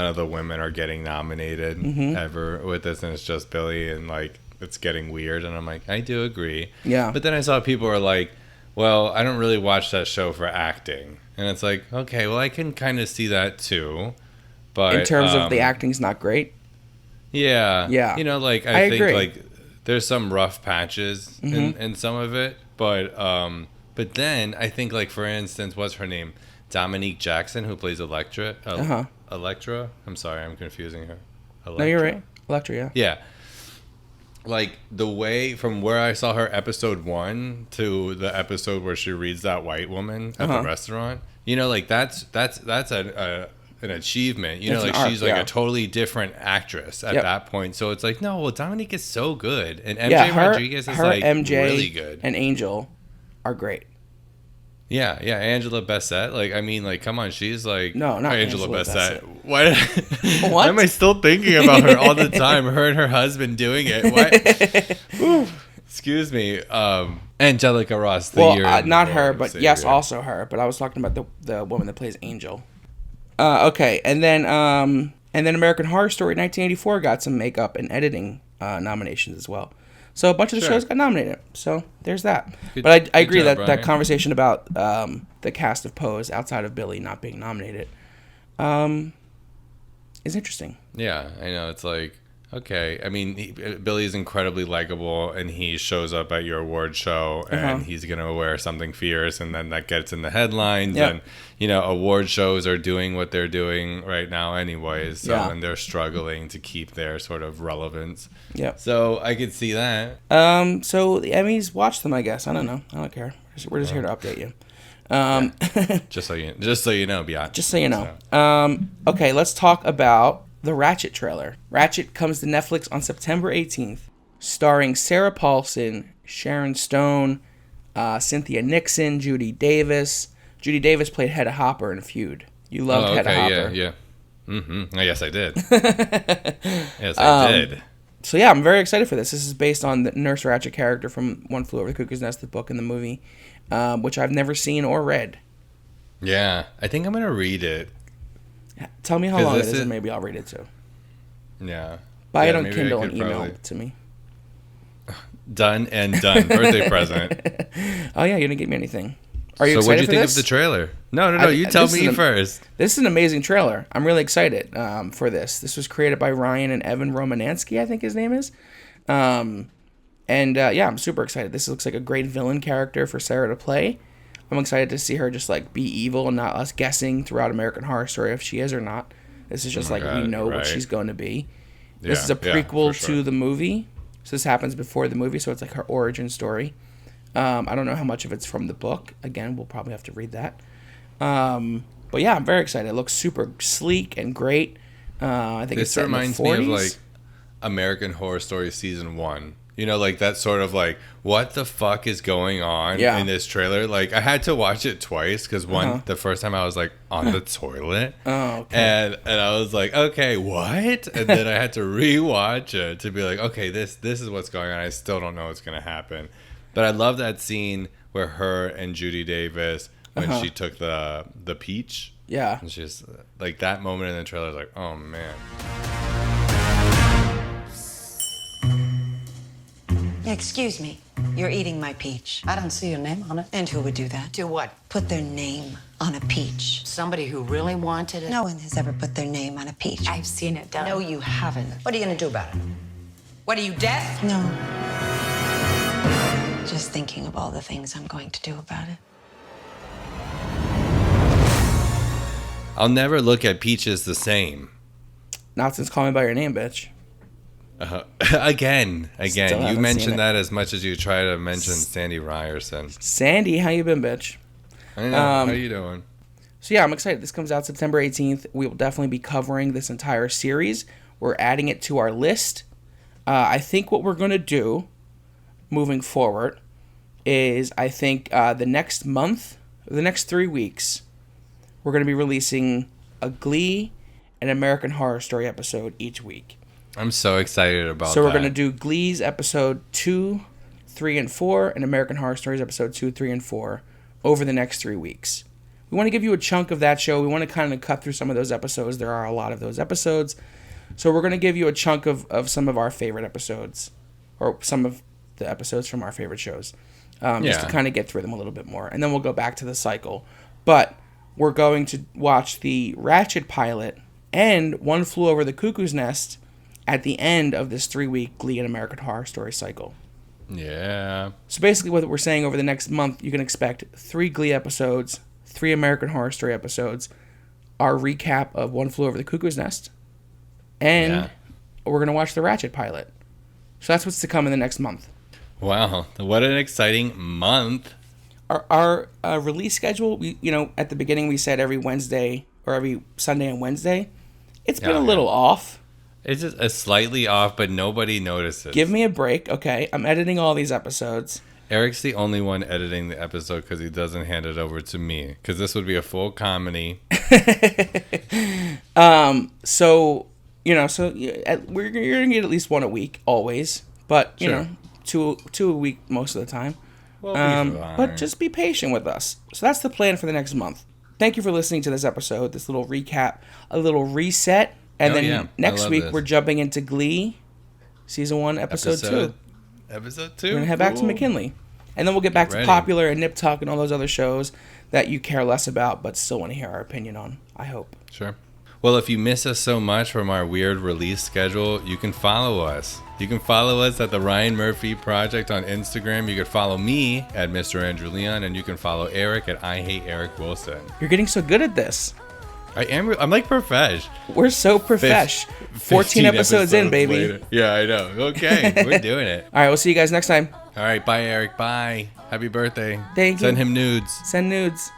of the women are getting nominated ever with this, and it's just Billy, and like, it's getting weird. And I'm like, I do agree. Yeah. But then I saw people were like, well, I don't really watch that show for acting. And it's like, okay, well, I can kind of see that too. But in terms of the acting's not great? Yeah. Yeah. I think agree. Like there's some rough patches in some of it. But then I think, like, for instance, what's her name? Dominique Jackson, who plays Electra. Electra? I'm sorry, I'm confusing her. Electra? No, you're right. Electra, yeah. Yeah. Like, the way from where I saw her episode 1 to the episode where she reads that white woman at the restaurant, like that's an achievement. She's like a totally different actress at that point. So it's like, no, well, Dominique is so good, and MJ Rodriguez is like really good, and Angel are great. Yeah, Angela Bassett. Like, I mean, like, come on, she's like... No, not Angela Bassett. Why am I still thinking about her all the time? Her and her husband doing it. Why? Excuse me. Angelica Ross. Not her, but Savior. Yes, also her. But I was talking about the woman that plays Angel. Okay, and then American Horror Story 1984 got some makeup and editing nominations as well. So a bunch of the shows got nominated. So there's that. But I agree that that conversation about the cast of Pose outside of Billy not being nominated is interesting. Yeah, I know. It's like, okay. I mean, Billy's incredibly likable, and he shows up at your award show, and he's going to wear something fierce, and then that gets in the headlines. Yep. And, award shows are doing what they're doing right now anyways, and they're struggling to keep their sort of relevance. Yeah. So I could see that. So the Emmys, watch them, I guess. I don't know. I don't care. We're just here to update you. Just so you know, Biat. Just so you know. So. Okay, let's talk about the Ratched trailer. Ratched comes to Netflix on September 18th, starring Sarah Paulson, Sharon Stone, Cynthia Nixon, Judy Davis. Judy Davis played Hedda Hopper in Feud. You loved Hedda Hopper. Yeah. Mm-hmm. Yes, I did. Yes, I did. So yeah, I'm very excited for this. This is based on the Nurse Ratched character from One Flew Over the Cuckoo's Nest, the book and the movie, which I've never seen or read. Yeah, I think I'm going to read it. Tell me how long it is, and maybe I'll read it too. Yeah. Buy it on Kindle and email it to me. Done and done. Birthday present. Oh yeah, you didn't get me anything. Are you excited for this? So what do you think of the trailer? No. You tell me first. This is an amazing trailer. I'm really excited for this. This was created by Ryan and Evan Romanansky, I think his name is. I'm super excited. This looks like a great villain character for Sarah to play. I'm excited to see her just like be evil and not us guessing throughout American Horror Story if she is or not. This is just we know what she's going to be. This is a prequel to the movie. So this happens before the movie, so it's like her origin story. I don't know how much of it's from the book. Again, we'll probably have to read that. But yeah, I'm very excited. It looks super sleek and great. I think this reminds me of like American Horror Story season 1, You know, like that sort of like, what the fuck is going on in this trailer? Like, I had to watch it twice because the first time I was like on the toilet. Oh, okay. And I was like, okay, what? And then I had to rewatch it to be like, okay, this is what's going on. I still don't know what's going to happen. But I love that scene where her and Judy Davis, when she took the peach. Yeah. And she's like, that moment in the trailer is like, oh man. Excuse me, you're eating my peach. I don't see your name on it. And who would do that? Do what? Put their name on a peach. Somebody who really wanted it? No one has ever put their name on a peach. I've seen it done. No, you haven't. What are you gonna do about it? What, are you deaf? No. Just thinking of all the things I'm going to do about it. I'll never look at peaches the same. Not since Call Me By Your Name, bitch. Again. Still You haven't mentioned seen that as much as you try to mention Sandy Ryerson. Sandy, how you been, bitch? I know. How you doing? So yeah, I'm excited. This comes out September 18th. We will definitely be covering this entire series. We're adding it to our list. I think what we're going to do moving forward is I think the next month, the next 3 weeks, we're going to be releasing a Glee and American Horror Story episode each week. I'm so excited about that. So we're going to do Glee's episode 2, 3, and 4, and American Horror Stories episode 2, 3, and 4 over the next 3 weeks. We want to give you a chunk of that show. We want to kind of cut through some of those episodes. There are a lot of those episodes. So we're going to give you a chunk of some of our favorite episodes, or some of the episodes from our favorite shows, just to kind of get through them a little bit more. And then we'll go back to the cycle. But we're going to watch the Ratched pilot and One Flew Over the Cuckoo's Nest at the end of this 3-week Glee and American Horror Story cycle. Yeah. So basically what we're saying over the next month, you can expect 3 Glee episodes, 3 American Horror Story episodes, our recap of One Flew Over the Cuckoo's Nest, and we're going to watch the Ratched pilot. So that's what's to come in the next month. Wow. What an exciting month. Our release schedule, at the beginning we said every Wednesday or every Sunday and Wednesday. It's been a little off. It's just a slightly off, but nobody notices. Give me a break, okay? I'm editing all these episodes. Eric's the only one editing the episode because he doesn't hand it over to me. Because this would be a full comedy. So you're gonna get at least one a week, always. But two a week most of the time. But just be patient with us. So that's the plan for the next month. Thank you for listening to this episode, this little recap, a little reset. And then next week, we're jumping into Glee, Season 1, Episode 2. Episode 2? We're going to head back to McKinley. And then we'll get back to Popular and Nip Tuck and all those other shows that you care less about but still want to hear our opinion on, I hope. Sure. Well, if you miss us so much from our weird release schedule, you can follow us. You can follow us at the Ryan Murphy Project on Instagram. You can follow me at Mr. Andrew Leon, and you can follow Eric at I Hate Eric Wilson. You're getting so good at this. I'm like profesh. We're so profesh. 14 episodes in, baby. Later. Yeah, I know. Okay, we're doing it. All right, we'll see you guys next time. All right, bye, Eric. Bye. Happy birthday. Thank you. Send him nudes. Send nudes.